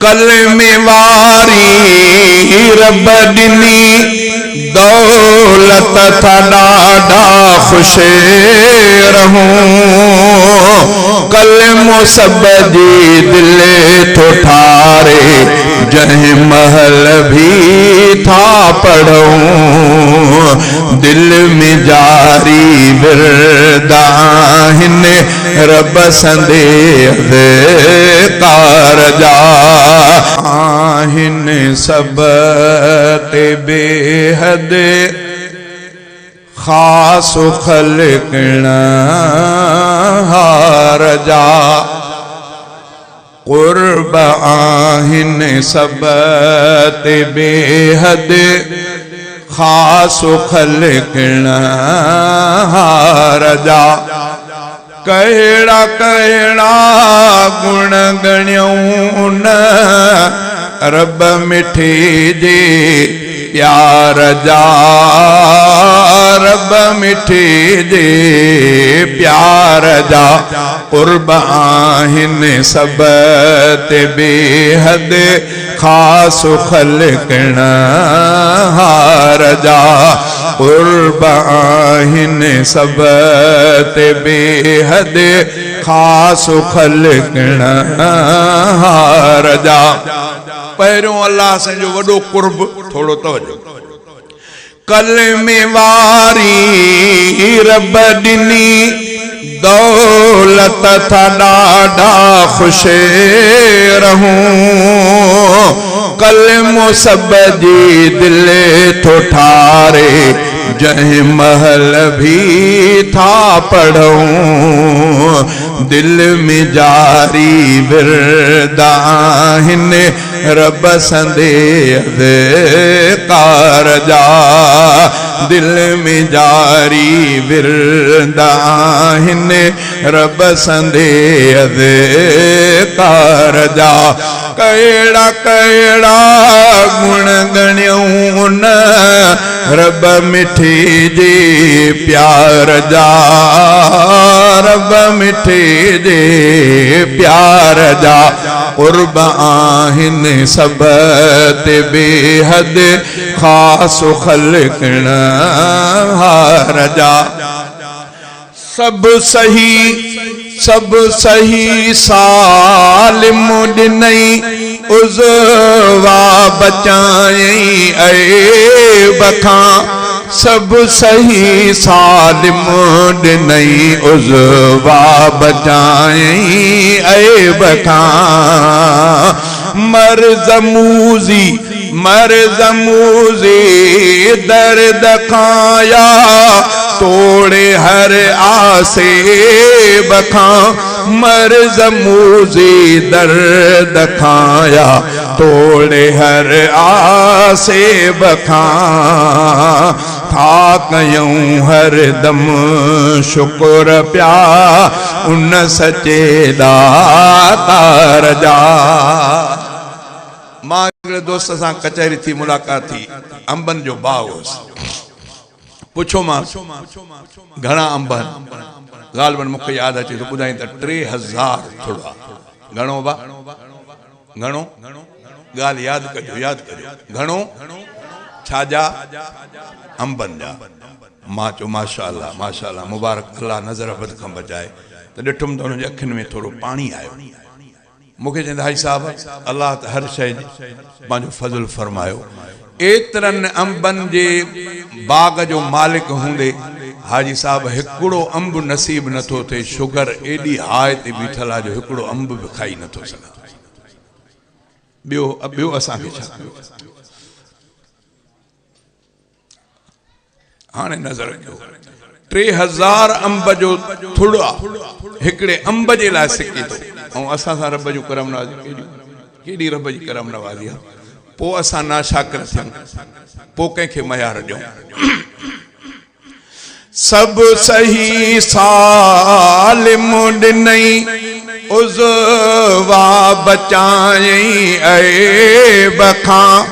کلمے واری رب دنی دولت تھا ڈاڈا خوش رہوں کلمو سب جی دل تو ٹھارے جہیں محل بھی تھا پڑھوں دل میں جاری برداہن رب سندے کار جا آہن سب بے حد خاص خلقنا ہار جا قرب آہن سب بے حد خاص خلقنا ہار جا کہڑا کہڑا گن گنیوں رب مٹھی جے پیار جا رب مٹھی جے پیار جا قرب آہن سب بے حد خاص خلقنا ہار جا قرب آہن سب بے حد خاص خلقنا ہار جا پہروں اللہ سے جو وڈو قرب تھوڑو توجہ کلمے واری رب دنی دولت تھا ڈاڈا خوش رہوں کلمو سب جی دل تو ٹھارے جہیں محل بھی تھا پڑھوں دل میں جاری برداہن رب سندے کار جا دل میں جاری برداہن رب سندے کار جا کیڑا کیڑا گن گنیوں رب مٹھی جے پیار جا رب مٹھی جے پیار جا قرب آہن سب بے حد خاص خلقنا ہار جا سب صحیح سالم دنئی عزوا بچائیں اے بکھاں سب صحیح سالم دنئی عزوا بچائیں اے بکھاں مرض موزی درد کھایا توڑے ہر آسے بکھاں مرض موزی درد کھایا توڑے ہر آسے بکھاں تھا کیوں ہر دم شکر پیا ان سچے داتار جا ماں دوست سان کچہری تھی ملاقات تھی امبن جو باغ پوچھو ماں گھنا امبن غالباً مکہ یاد اچے تو ٻڌائیں تا 3000 تھوڑا گھنو با گھنو گال یاد کجو گھنو چھا جا امبن جا ماں چو ماشاءاللہ مبارک اللہ نظر بد کھم بچائے تو ڈٹھم تو انہوں اکھن میں تھوڑو پانی آئے مکہ چند حاجی صاحب اللہ تا ہر شے پانجو فضل فرمایو ایترن امبن جے باغ جو مالک ہوندے حاجی صاحب ہکڑو امب نصیب نہ تھو تھے شگر ایڈی ہائے تے بیٹھلا جو ہکڑو امب بھی کھائی نہ تھو سکا بیو اساں کے چھا ہانے نظر کیوں 3000 امب جو تھوڑا ہکڑے امب جے لائے سکی تو اور اساں سا رب جو کرم نوازی کیڑی رب جی کرم نوازی پو اساں نا شاکر تھیں پو کہیں کے معیار ڈیوں سب صحیح سالم ڈنئی عزوا بچائیں اے بکھاں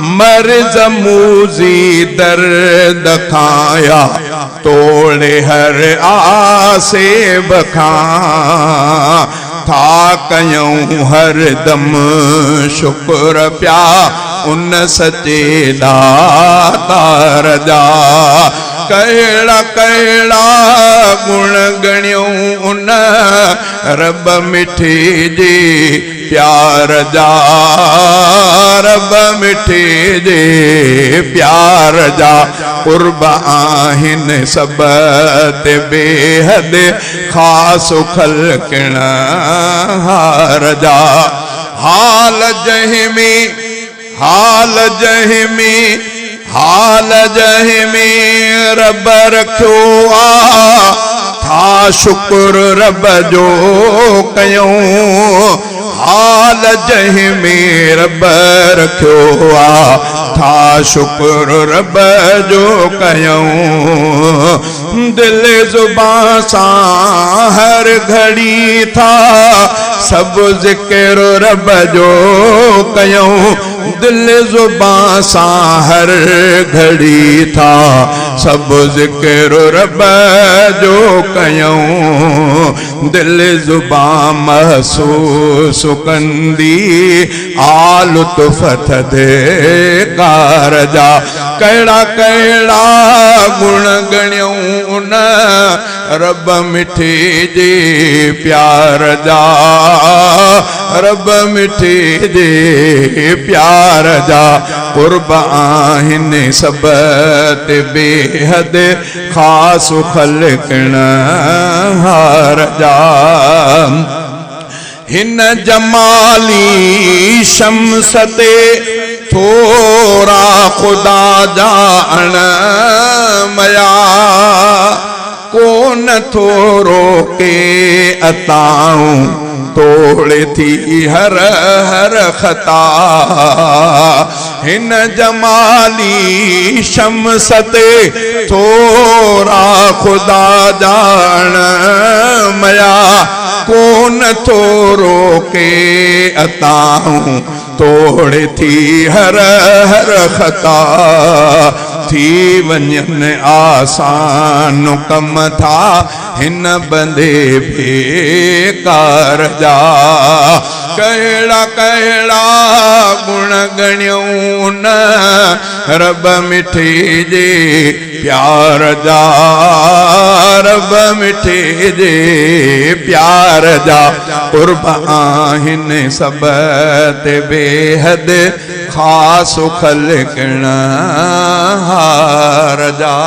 مرض موزی درد کھایا توڑے ہر آسے بکھاں था कयूं हर दम शुक्र प्या उन सचे दातार जा कहिड़ा कहिड़ा गुण गणियूं उन रब मिठी जी प्यार जा रब मिठी जे प्यार जा कुर्ब आहिनि सब ते बेहद ख़ास ख़ल्क़िण हार जा हाल जहिमी रब रखियो आ था शुक्र रब जो कयूं हाल जहिमी रब रखियो आ था शुक्र रब जो कयूं दिल ज़ुबान सां हर घड़ी था सब ज़िक्र रब जो कयूं दिल ज़ुबान सां हर घड़ी था सब ज़िक्र रब जो कयूं दिल ज़ुबान महसूस कंदी आल तुफ़त दे कार जा कहिड़ा कहिड़ा गुण गणियूं उन रब मिठी जे प्यार जा रब मिठी जे प्यार जा कुर्ब आहिनि सब ते बेहद ख़ास ख़ल्क़िण हार जा हिन जमाली शम्स ते थोरा खुदा जान मया कोन थोरो के अताऊं तोड़े थी हर हर खता हिन जमाली शम्स ते थोरा खुदा जान मया कोन थोरो के अताऊं तोड़े थी हर हर खता थी वञनि आसान कम था हिन बंदे बेकार जा कहिड़ा कहिड़ा गुण गणियूं उन रब मिठी जे प्यार जा रब मिठी जे प्यार जा कुर्ब आहिनि सब ते बेहद ख़ास ख़ल्क़िण हार जा।